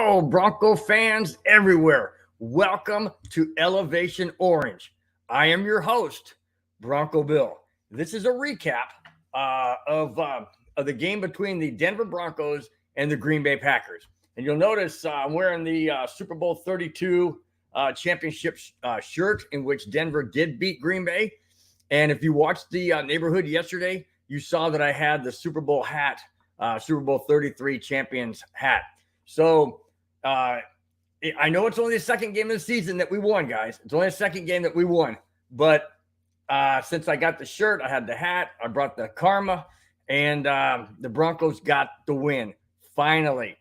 Hello, Bronco fans everywhere. Welcome to Elevation Orange. I am your host, Bronco Bill. This is a recap of the game between the Denver Broncos and the Green Bay Packers. And you'll notice I'm wearing the Super Bowl 32 championship shirt in which Denver did beat Green Bay. And if you watched the neighborhood yesterday, you saw that I had the Super Bowl hat, Super Bowl 33 champions hat. So I know it's only the second game of the season that we won, guys. It's only the second game that we won. But since I got the shirt, I had the hat, I brought the karma, and the Broncos got the win. Finally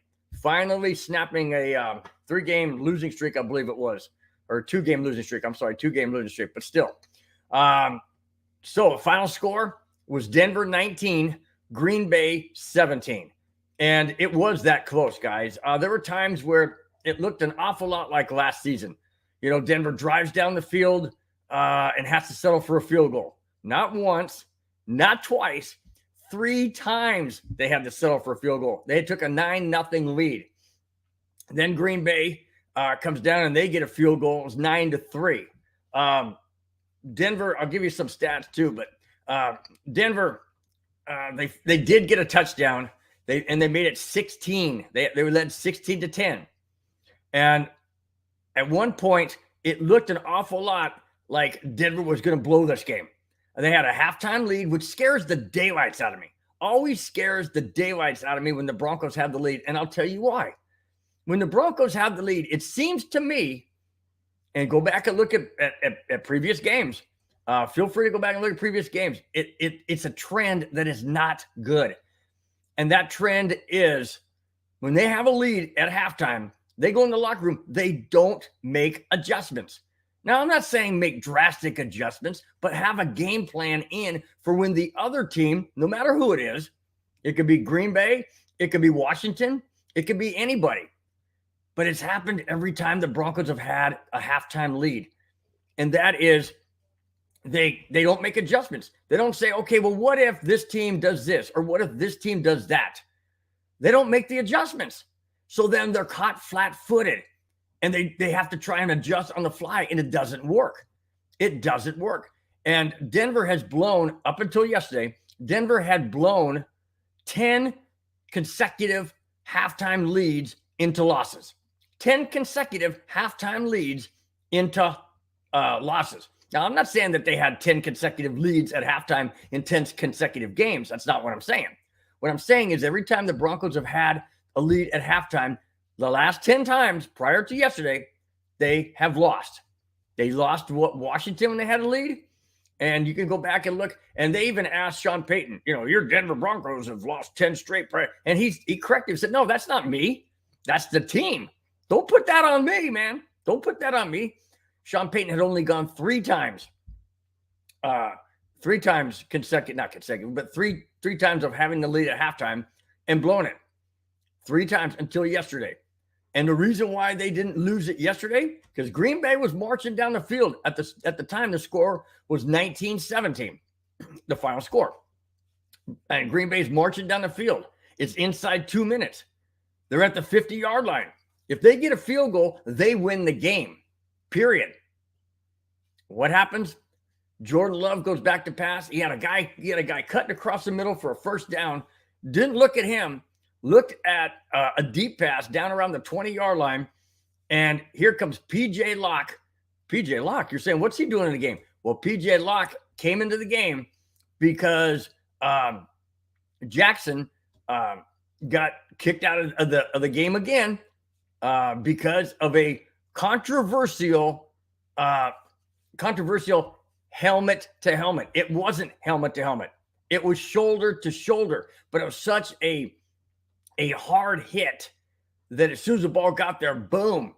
snapping a 3-game losing streak, I believe it was. Or 2-game losing streak. I'm sorry, 2-game losing streak, but still. So the final score was Denver 19, Green Bay 17. And it was that close, guys. There were times where it looked an awful lot like last season. You know, Denver drives down the field and has to settle for a field goal. Not once, not twice, 3 times they had to settle for a field goal. They took a 9-0 lead. Then Green Bay comes down and they get a field goal. It was 9-3. Denver, I'll give you some stats too, but Denver, they did get a touchdown. They made it 16. They were led 16-10. And at one point, it looked an awful lot like Denver was going to blow this game. And they had a halftime lead, which scares the daylights out of me. Always scares the daylights out of me when the Broncos have the lead. And I'll tell you why. When the Broncos have the lead, it seems to me, and go back and look at previous games. Feel free to go back and look at previous games. It's a trend that is not good. And that trend is when they have a lead at halftime, they go in the locker room, they don't make adjustments. Now, I'm not saying make drastic adjustments, but have a game plan in for when the other team, no matter who it is, it could be Green Bay, it could be Washington, it could be anybody. But it's happened every time the Broncos have had a halftime lead. And that is they don't make adjustments. They don't say, okay, well, what if this team does this? Or what if this team does that? They don't make the adjustments. So then they're caught flat-footed. And they have to try and adjust on the fly, and it doesn't work. It doesn't work. And Denver has blown, up until yesterday, Denver had blown 10 consecutive halftime leads into losses. 10 consecutive halftime leads into losses. Now, I'm not saying that they had 10 consecutive leads at halftime in 10 consecutive games. That's not what I'm saying. What I'm saying is every time the Broncos have had a lead at halftime, the last 10 times prior to yesterday, they have lost. They lost Washington when they had a lead. And you can go back and look. And they even asked Sean Payton, your Denver Broncos have lost 10 straight. And he corrected, said, no, that's not me. That's the team. Don't put that on me, man. Don't put that on me. Sean Payton had only gone 3 times. 3 times consecutive, not consecutive, but three times of having the lead at halftime and blown it. 3 times until yesterday. And the reason why they didn't lose it yesterday, because Green Bay was marching down the field. At the time, the score was 19-17, the final score. And Green Bay's marching down the field. It's inside 2 minutes. They're at the 50-yard line. If they get a field goal, they win the game, period. What happens? Jordan Love goes back to pass. He had a guy cutting across the middle for a first down. Didn't look at him. Looked at a deep pass down around the 20-yard line, and here comes P.J. Locke. P.J. Locke, you're saying, what's he doing in the game? Well, P.J. Locke came into the game because Jackson got kicked out of the game again because of a controversial helmet to helmet. It wasn't helmet to helmet. It was shoulder to shoulder, but it was such a hard hit that as soon as the ball got there, boom,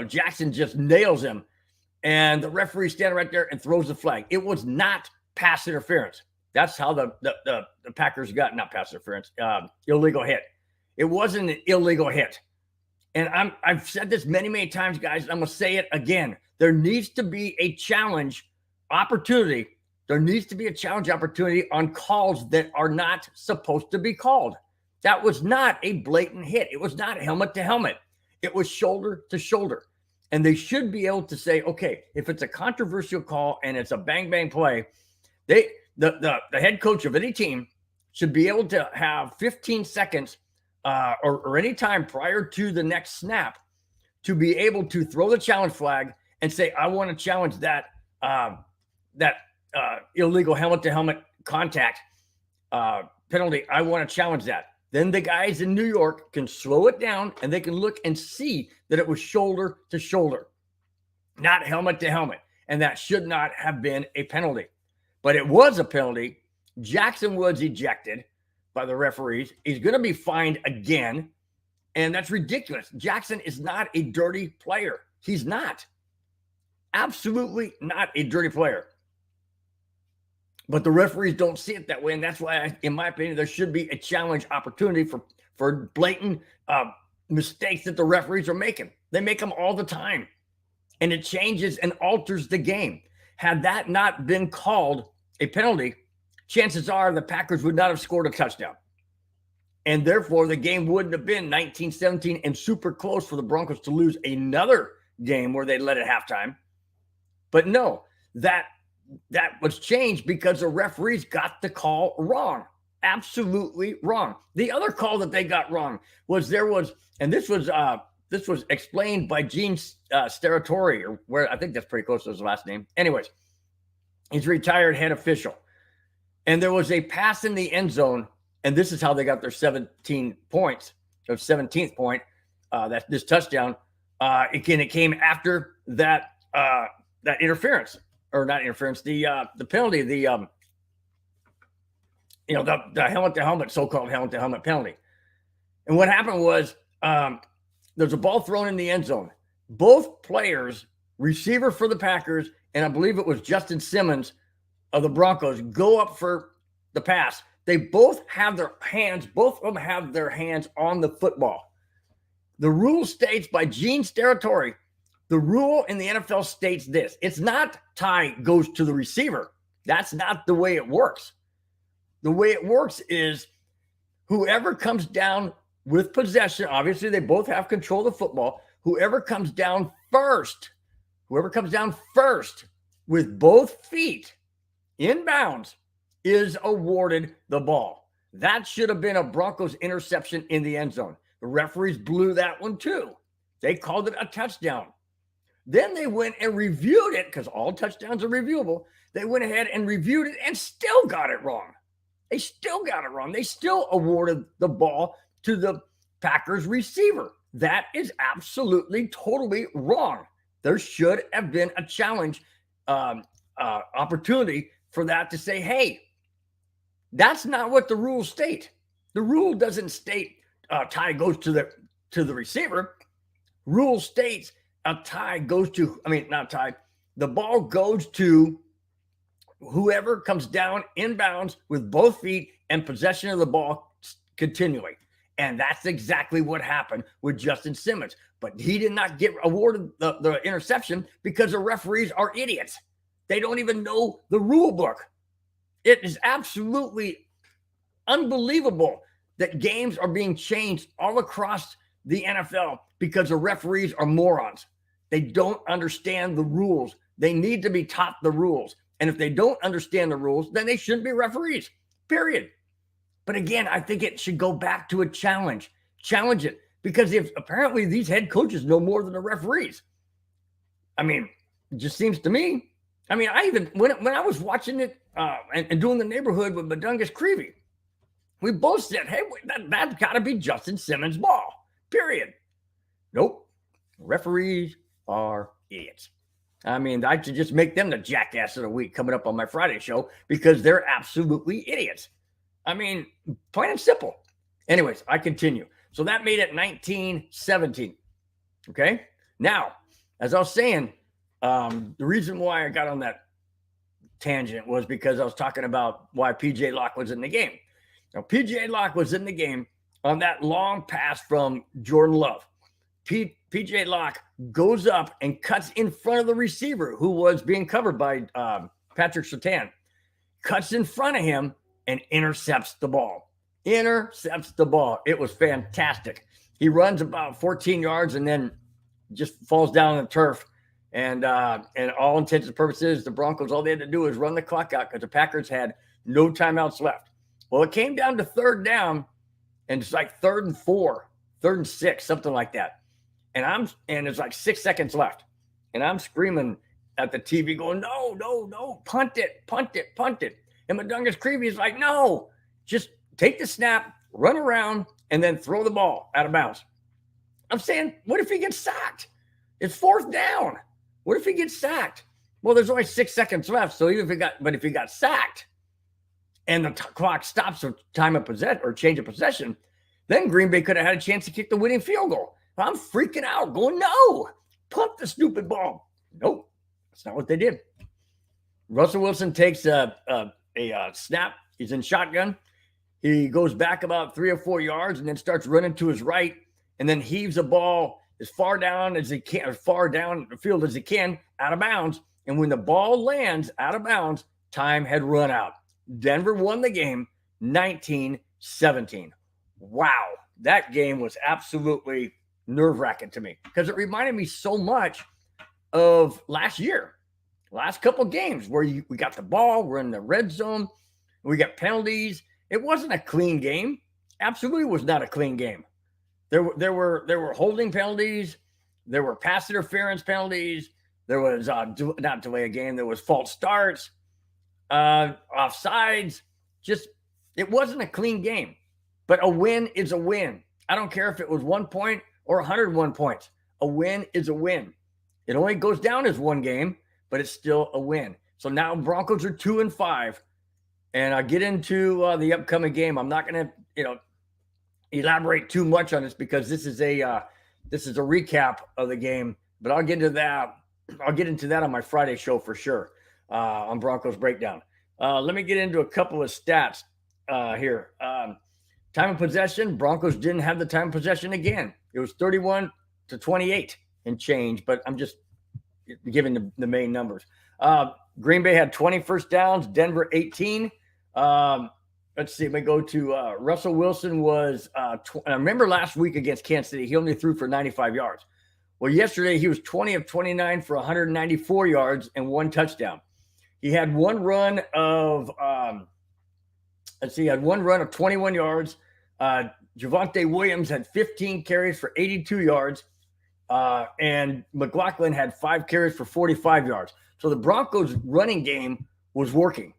Jackson just nails him. And the referee standing right there and throws the flag. It was not pass interference. That's how the Packers got, not pass interference, illegal hit. It wasn't an illegal hit. And I've said this many, many times, guys. I'm going to say it again. There needs to be a challenge opportunity. There needs to be a challenge opportunity on calls that are not supposed to be called. That was not a blatant hit. It was not helmet to helmet. It was shoulder to shoulder. And they should be able to say, okay, if it's a controversial call and it's a bang, bang play, the head coach of any team should be able to have 15 seconds or any time prior to the next snap to be able to throw the challenge flag and say, I want to challenge that illegal helmet-to-helmet contact penalty. I want to challenge that. Then the guys in New York can slow it down and they can look and see that it was shoulder to shoulder, not helmet to helmet. And that should not have been a penalty. But it was a penalty. Jackson was ejected by the referees. He's going to be fined again. And that's ridiculous. Jackson is not a dirty player. He's not. Absolutely not a dirty player. But the referees don't see it that way. And that's why, in my opinion, there should be a challenge opportunity for blatant mistakes that the referees are making. They make them all the time. And it changes and alters the game. Had that not been called a penalty, chances are the Packers would not have scored a touchdown. And therefore, the game wouldn't have been 19-17 and super close for the Broncos to lose another game where they led at halftime. But no, that was changed because the referees got the call wrong. Absolutely wrong. The other call that they got wrong was this was explained by Gene Steratore, or where I think that's pretty close to his last name. Anyways, he's a retired head official. And there was a pass in the end zone, and this is how they got their 17 points, or 17th point, this touchdown. It came after that interference. Or not interference, the penalty, the helmet-to-helmet, so-called helmet-to-helmet penalty. And what happened was there's a ball thrown in the end zone. Both players, receiver for the Packers, and I believe it was Justin Simmons of the Broncos, go up for the pass. They both of them have their hands on the football. The rule states by Gene Steratore, the rule in the NFL states this. It's not tie goes to the receiver. That's not the way it works. The way it works is whoever comes down with possession, obviously they both have control of the football. Whoever comes down first with both feet in bounds is awarded the ball. That should have been a Broncos interception in the end zone. The referees blew that one too. They called it a touchdown. Then they went and reviewed it because all touchdowns are reviewable. They went ahead and reviewed it and still got it wrong. They still got it wrong. They still awarded the ball to the Packers receiver. That is absolutely, totally wrong. There should have been a challenge opportunity for that to say, hey, that's not what the rules state. The rule doesn't state tie goes to the receiver. Rule states a tie goes to, the ball goes to whoever comes down inbounds with both feet and possession of the ball continuing. And that's exactly what happened with Justin Simmons. But he did not get awarded the interception because the referees are idiots. They don't even know the rule book. It is absolutely unbelievable that games are being changed all across the NFL because the referees are morons. They don't understand the rules. They need to be taught the rules. And if they don't understand the rules, then they shouldn't be referees, period. But again, I think it should go back to a challenge. Challenge it. Because if apparently these head coaches know more than the referees. It just seems to me. I even, when I was watching it and doing the neighborhood with Madungus Creevy, we both said, hey, that's got to be Justin Simmons' ball, period. Nope. Referees are idiots. I should just make them the jackass of the week coming up on my Friday show because they're absolutely idiots. Plain and simple. Anyways, I continue. So that made it 19-17. Okay. Now, as I was saying, the reason why I got on that tangent was because I was talking about why PJ Locke was in the game. Now, PJ Locke was in the game on that long pass from Jordan Love. PJ Locke goes up and cuts in front of the receiver who was being covered by Patrick Surtain. Cuts in front of him and intercepts the ball. It was fantastic. He runs about 14 yards and then just falls down on the turf. And all intents and purposes, the Broncos, all they had to do was run the clock out because the Packers had no timeouts left. Well, it came down to third down, and it's like 3rd and 4, 3rd and 6, something like that. And it's like 6 seconds left. And I'm screaming at the TV going, no, punt it. And Madungus Creevy is like, no, just take the snap, run around, and then throw the ball out of bounds. I'm saying, what if he gets sacked? It's 4th down. What if he gets sacked? Well, there's only 6 seconds left. So if he got sacked and the clock stops for time of possession or change of possession, then Green Bay could have had a chance to kick the winning field goal. I'm freaking out, going, no, punt the stupid ball. Nope, that's not what they did. Russell Wilson takes a snap. He's in shotgun. He goes back about 3 or 4 yards and then starts running to his right and then heaves a ball as far down as he can, as far down the field as he can, out of bounds. And when the ball lands out of bounds, time had run out. Denver won the game 19-17. Wow, that game was absolutely nerve-wracking to me because it reminded me so much of last year, last couple games where we got the ball, we're in the red zone, we got penalties. It wasn't a clean game. Absolutely was not a clean game. There were holding penalties. There were pass interference penalties. There was not delay a game. There was false starts, offsides. Just it wasn't a clean game. But a win is a win. I don't care if it was 1 point or 101 points. A win is a win. It only goes down as one game, but it's still a win. So now Broncos are 2-5, and I'll get into the upcoming game. I'm not going to, elaborate too much on this because this is a recap of the game. But I'll get into that. I'll get into that on my Friday show for sure on Broncos Breakdown. Let me get into a couple of stats here. Time of possession, Broncos didn't have the time of possession again. It was 31-28 and change, but I'm just giving the main numbers. Green Bay had 20 first downs, Denver 18. Let's see, we go to Russell Wilson was, I remember last week against Kansas City, he only threw for 95 yards. Well, yesterday he was 20 of 29 for 194 yards and 1 touchdown. He had one run of, he had one run of 21 yards. Javonte Williams had 15 carries for 82 yards. And McLaughlin had 5 carries for 45 yards. So the Broncos running game was working.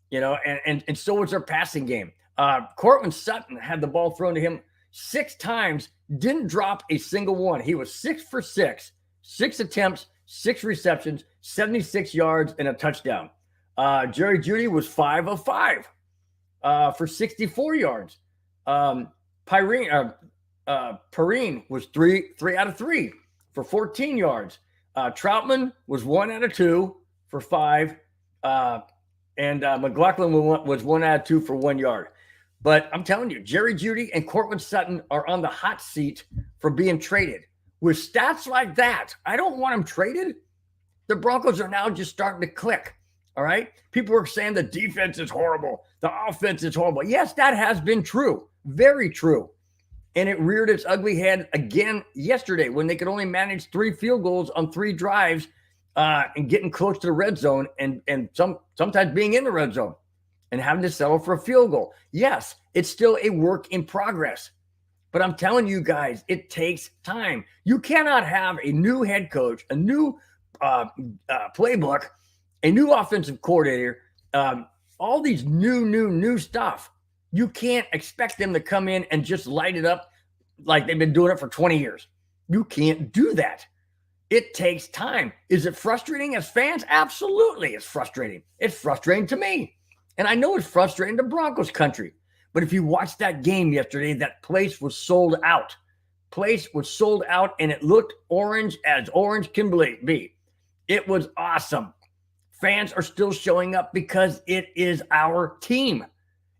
And so was their passing game. Cortland Sutton had the ball thrown to him 6 times, didn't drop a single one. He was 6 for 6, 6 attempts, 6 receptions, 76 yards, and a touchdown. Jerry Jeudy was 5 of 5 for 64 yards. Perrine was 3 out of 3 for 14 yards. Troutman was 1 out of 2 for 5. And McLaughlin was 1 out of 2 for 1 yard. But I'm telling you, Jerry Jeudy and Cortland Sutton are on the hot seat for being traded. With stats like that, I don't want them traded. The Broncos are now just starting to click, all right? People are saying the defense is horrible. The offense is horrible. Yes, that has been true, very true. And it reared its ugly head again yesterday when they could only manage 3 field goals on 3 drives and getting close to the red zone and sometimes being in the red zone and having to settle for a field goal. Yes, it's still a work in progress. But I'm telling you guys, it takes time. You cannot have a new head coach, a new playbook, a new offensive coordinator, all these new stuff. You can't expect them to come in and just light it up like they've been doing it for 20 years. You can't do that. It takes time. Is it frustrating as fans? Absolutely, it's frustrating. It's frustrating to me. And I know it's frustrating to Broncos country. But if you watched that game yesterday, that place was sold out. Place was sold out, and it looked orange as orange can be. It was awesome. Fans are still showing up because it is our team.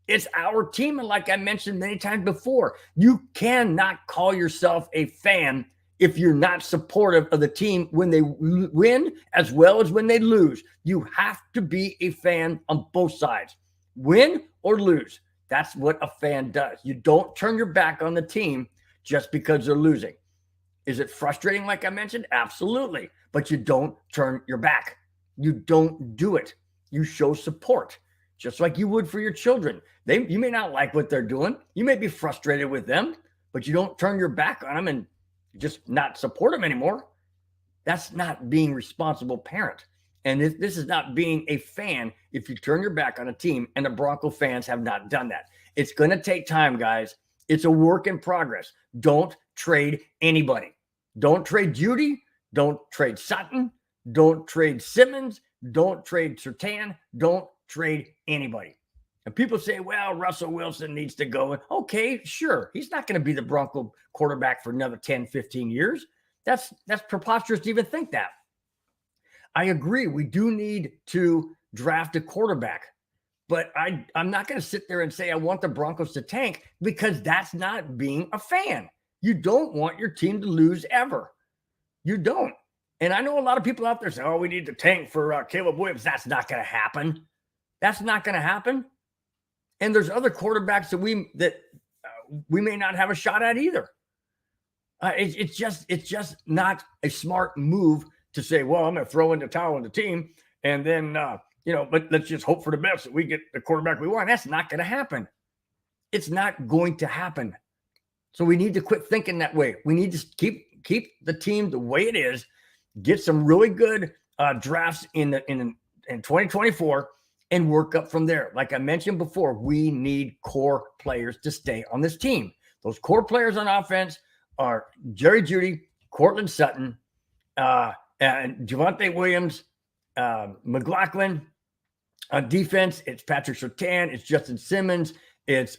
It's our team. And like I mentioned many times before, you cannot call yourself a fan if you're not supportive of the team when they win as well as when they lose. You have to be a fan on both sides. Win or lose. That's what a fan does. You don't turn your back on the team just because they're losing. Is it frustrating, like I mentioned? Absolutely. But you don't turn your back. You don't do it. You show support, just like you would for your children. You may not like what they're doing. You may be frustrated with them, but you don't turn your back on them and just not support them anymore. That's not being a responsible parent. And this is not being a fan if you turn your back on a team, and the Bronco fans have not done that. It's going to take time, guys. It's a work in progress. Don't trade anybody. Don't trade Judy. Don't trade Sutton. Don't trade Simmons. Don't trade Surtain. Don't trade anybody. And people say, well, Russell Wilson needs to go. Okay, sure. He's not going to be the Bronco quarterback for another 10, 15 years. That's preposterous to even think that. I agree. We do need to draft a quarterback. But I'm not going to sit there and say I want the Broncos to tank, because that's not being a fan. You don't want your team to lose ever. You don't. And I know a lot of people out there say, oh, we need to tank for Caleb Williams. That's not going to happen. That's not going to happen. And there's other quarterbacks that we may not have a shot at either. It's just not a smart move to say, well, I'm going to throw in the towel on the team and then, but let's just hope for the best that we get the quarterback we want. That's not going to happen. It's not going to happen. So we need to quit thinking that way. We need to keep the team the way it is, get some really good drafts in 2024 and work up from there. Like I mentioned before, we need core players to stay on this team. Those core players on offense are Jerry Jeudy, Courtland Sutton, and Javonte Williams, McLaughlin. On defense, it's Patrick Surtain, it's Justin Simmons, it's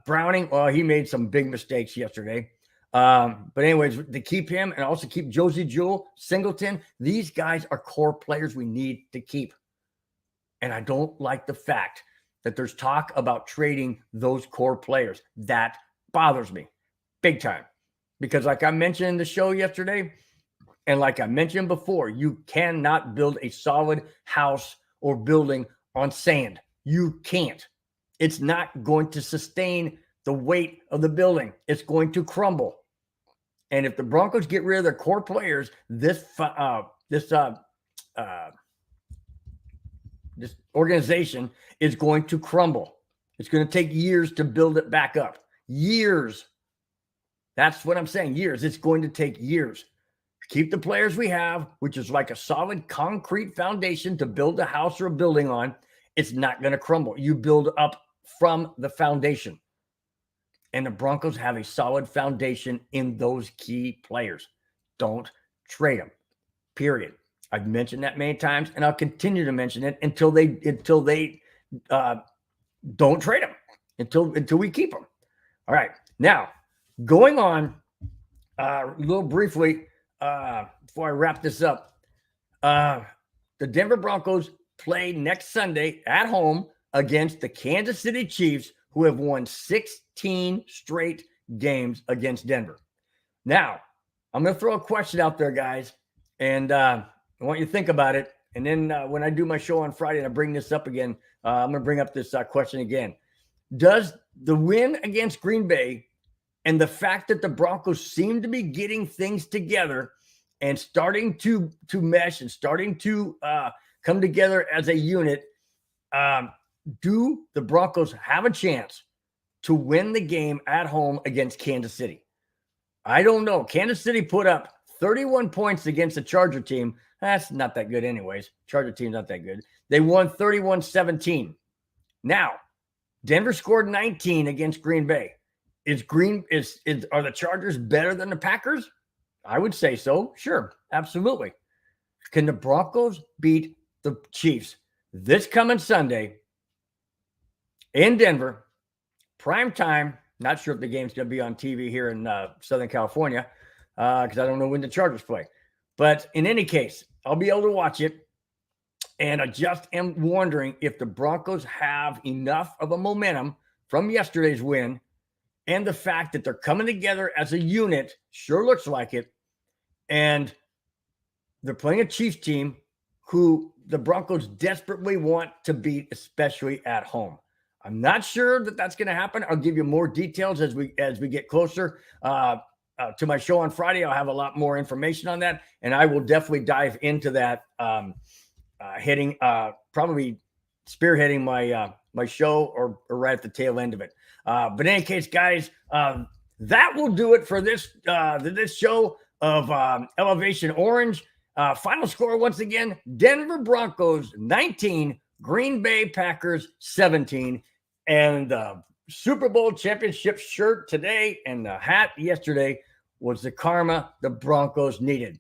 Browning. Well, he made some big mistakes yesterday. But anyways, to keep him and also keep Josie Jewell, Singleton, these guys are core players we need to keep. And I don't like the fact that there's talk about trading those core players. That bothers me big time. Because like I mentioned in the show yesterday, and like I mentioned before, you cannot build a solid house or building on sand. You can't. It's not going to sustain the weight of the building. It's going to crumble. And if the Broncos get rid of their core players, this organization is going to crumble. It's going to take years to build it back up. Years. That's what I'm saying. Years. It's going to take years. Keep the players we have, which is like a solid concrete foundation to build a house or a building on. It's not going to crumble. You build up from the foundation. And the Broncos have a solid foundation in those key players. Don't trade them. Period. I've mentioned that many times, and I'll continue to mention it until they don't trade them, until we keep them. All right. Now, going on a little briefly before I wrap this up, the Denver Broncos play next Sunday at home against the Kansas City Chiefs, who have won 16 straight games against Denver. Now, I'm going to throw a question out there, guys, and I want you to think about it. And then when I do my show on Friday and I bring this up again, I'm going to bring up this question again. Does the win against Green Bay and the fact that the Broncos seem to be getting things together and starting to mesh and starting to come together as a unit, do the Broncos have a chance to win the game at home against Kansas City? I don't know. Kansas City put up 31 points against the Charger team. That's not that good anyways. Charger team's not that good. They won 31-17. Now, Denver scored 19 against Green Bay. Are the Chargers better than the Packers? I would say so. Sure. Absolutely. Can the Broncos beat the Chiefs this coming Sunday in Denver, prime time? Not sure if the game's going to be on TV here in Southern California because I don't know when the Chargers play. But in any case, I'll be able to watch it. And I just am wondering if the Broncos have enough of a momentum from yesterday's win and the fact that they're coming together as a unit, sure looks like it. And they're playing a Chiefs team who the Broncos desperately want to beat, especially at home. I'm not sure that that's going to happen. I'll give you more details as we get closer to my show on Friday. I'll have a lot more information on that, and I will definitely dive into that. Probably spearheading my show or right at the tail end of it. But in any case, guys, that will do it for this show of Elevation Orange. Final score once again: Denver Broncos 19, Green Bay Packers 17. And the Super Bowl championship shirt today and the hat yesterday was the karma the Broncos needed.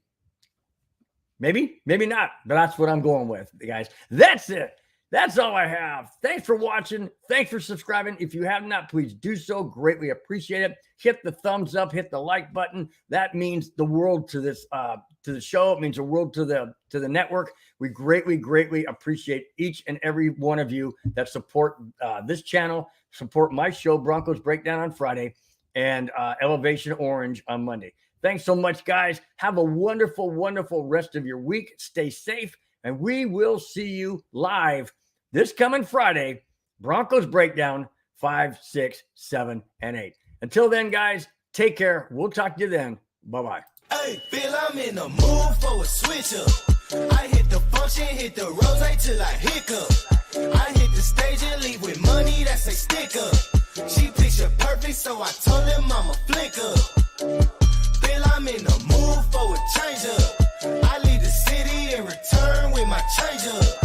Maybe not, but that's what I'm going with, guys. That's it. That's all I have. Thanks for watching. Thanks for subscribing. If you have not, please do so. Greatly appreciate it. Hit the thumbs up, hit the like button. That means the world to this to the show. It means the world to the network. We greatly appreciate each and every one of you that support this channel, support my show, Broncos Breakdown on Friday, and Elevation Orange on Monday. Thanks so much, guys. Have a wonderful rest of your week. Stay safe, and we will see you live this coming Friday, Broncos Breakdown 5, 6, 7, and 8. Until then, guys, take care. We'll talk to you then. Bye-bye. Hey, Bill, I'm in the mood for a switch up. I hit the function, hit the rose till I hiccup. I hit the stage and leave with money that say stick up. She picture perfect, so I told him I'm a flick up. Bill, I'm in the mood for a change up. I leave the city and return with my change up.